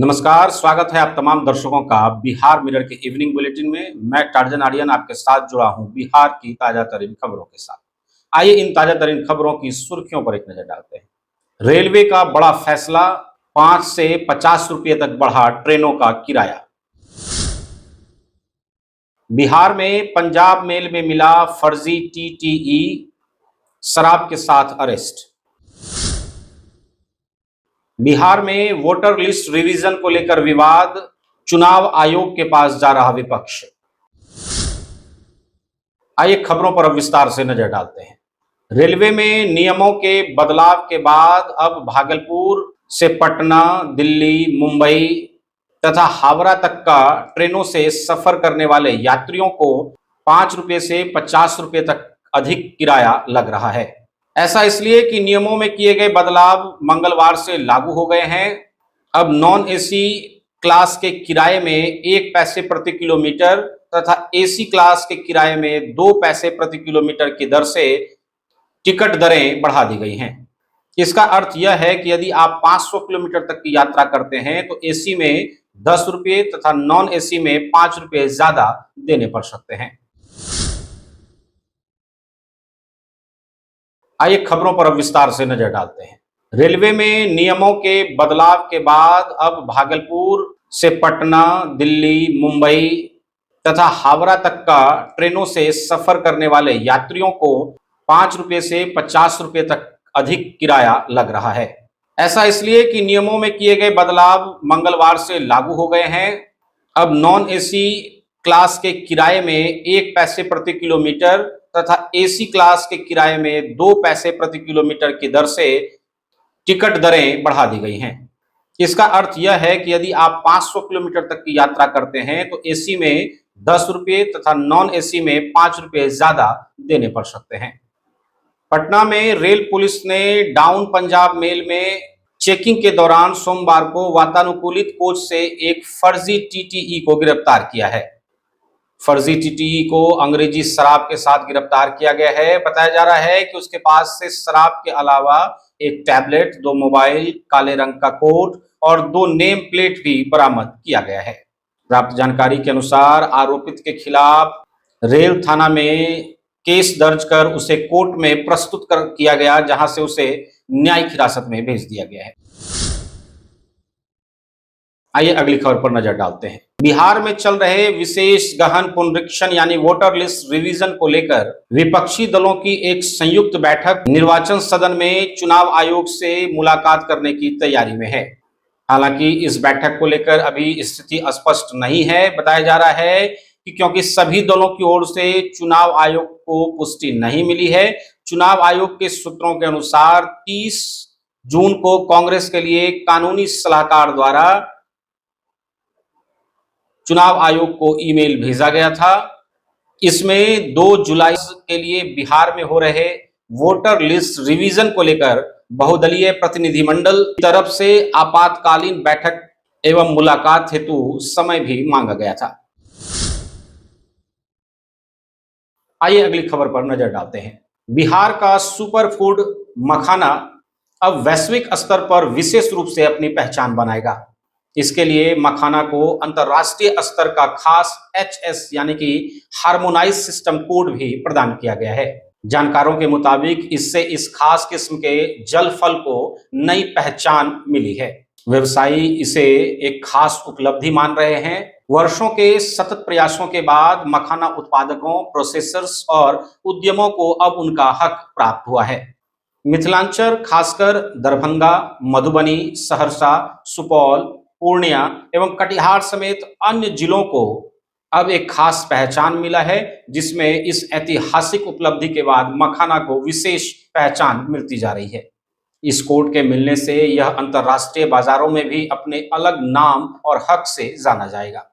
नमस्कार, स्वागत है आप तमाम दर्शकों का बिहार मिरर के इवनिंग बुलेटिन में। मैं टार्जन आर्यन आपके साथ जुड़ा हूं बिहार की ताजा तरीन खबरों के साथ। आइए इन ताजा तरीन खबरों की सुर्खियों पर एक नजर डालते हैं। रेलवे का बड़ा फैसला, 5 से 50 रुपये तक बढ़ा ट्रेनों का किराया। बिहार में पंजाब मेल में मिला फर्जी टीटीई, शराब के साथ अरेस्ट। बिहार में वोटर लिस्ट रिवीजन को लेकर विवाद, चुनाव आयोग के पास जा रहा विपक्ष। आइए खबरों पर अब विस्तार से नजर डालते हैं। रेलवे में नियमों के बदलाव के बाद अब भागलपुर से पटना, दिल्ली, मुंबई तथा हावड़ा तक का ट्रेनों से सफर करने वाले यात्रियों को 5 रुपये से 50 रुपये तक अधिक किराया लग रहा है। ऐसा इसलिए कि नियमों में किए गए बदलाव मंगलवार से लागू हो गए हैं। अब नॉन एसी क्लास के किराए में 1 पैसे प्रति किलोमीटर तथा एसी क्लास के किराए में 2 पैसे प्रति किलोमीटर की दर से टिकट दरें बढ़ा दी गई हैं। इसका अर्थ यह है कि यदि आप 500 किलोमीटर तक की यात्रा करते हैं तो एसी में 10 रुपये तथा नॉन एसी में 5 रुपये ज्यादा देने पड़ सकते हैं। आइए खबरों पर अब विस्तार से नजर डालते हैं। रेलवे में नियमों के बदलाव के बाद अब भागलपुर से पटना, दिल्ली, मुंबई तथा हावड़ा तक का ट्रेनों से सफर करने वाले यात्रियों को 5 रुपये से 50 रुपये तक अधिक किराया लग रहा है। ऐसा इसलिए कि नियमों में किए गए बदलाव मंगलवार से लागू हो गए हैं। अब नॉन एसी क्लास के किराए में 1 पैसे प्रति किलोमीटर तथा एसी क्लास के किराए में 2 पैसे प्रति किलोमीटर की दर से टिकट दरें बढ़ा दी गई हैं। इसका अर्थ यह है कि यदि आप 500 किलोमीटर तक की यात्रा करते हैं तो एसी में 10 रुपये तथा नॉन एसी में 5 रुपये ज्यादा देने पड़ सकते हैं। पटना में रेल पुलिस ने डाउन पंजाब मेल में चेकिंग के दौरान सोमवार को वातानुकूलित कोच से एक फर्जी टीटीई को गिरफ्तार किया है। फर्जी टीटीई को अंग्रेजी शराब के साथ गिरफ्तार किया गया है। बताया जा रहा है कि उसके पास से शराब के अलावा एक टैबलेट, 2 मोबाइल, काले रंग का कोट और 2 नेम प्लेट भी बरामद किया गया है। प्राप्त जानकारी के अनुसार आरोपित के खिलाफ रेल थाना में केस दर्ज कर उसे कोर्ट में प्रस्तुत किया गया, जहां से उसे न्यायिक हिरासत में भेज दिया गया है। आइए अगली खबर पर नजर डालते हैं। बिहार में चल रहे विशेष गहन पुनरीक्षण यानी वोटर लिस्ट रिवीजन को लेकर विपक्षी दलों की एक संयुक्त बैठक निर्वाचन सदन में चुनाव आयोग से मुलाकात करने की तैयारी में है। हालांकि इस बैठक को लेकर अभी स्थिति स्पष्ट नहीं है। बताया जा रहा है कि क्योंकि सभी दलों की ओर से चुनाव आयोग को पुष्टि नहीं मिली है। चुनाव आयोग के सूत्रों के अनुसार 30 जून को कांग्रेस के लिए कानूनी सलाहकार द्वारा चुनाव आयोग को ईमेल भेजा गया था। इसमें 2 जुलाई के लिए बिहार में हो रहे वोटर लिस्ट रिवीजन को लेकर बहुदलीय प्रतिनिधिमंडल की तरफ से आपातकालीन बैठक एवं मुलाकात हेतु समय भी मांगा गया था। आइए अगली खबर पर नजर डालते हैं। बिहार का सुपर फूड मखाना अब वैश्विक स्तर पर विशेष रूप से अपनी पहचान बनाएगा। इसके लिए मखाना को अंतर्राष्ट्रीय स्तर का खास HS यानी कि हार्मोनाइज सिस्टम कोड भी प्रदान किया गया है। जानकारों के मुताबिक इससे इस खास किस्म के जल फल को नई पहचान मिली है। व्यवसायी इसे एक खास उपलब्धि मान रहे हैं। वर्षों के सतत प्रयासों के बाद मखाना उत्पादकों, प्रोसेसर्स और उद्यमों को अब उनका हक प्राप्त हुआ है। मिथिलांचल, खासकर दरभंगा, मधुबनी, सहरसा, सुपौल, पूर्णिया एवं कटिहार समेत अन्य जिलों को अब एक खास पहचान मिला है, जिसमें इस ऐतिहासिक उपलब्धि के बाद मखाना को विशेष पहचान मिलती जा रही है। इस कोड के मिलने से यह अंतर्राष्ट्रीय बाजारों में भी अपने अलग नाम और हक से जाना जाएगा।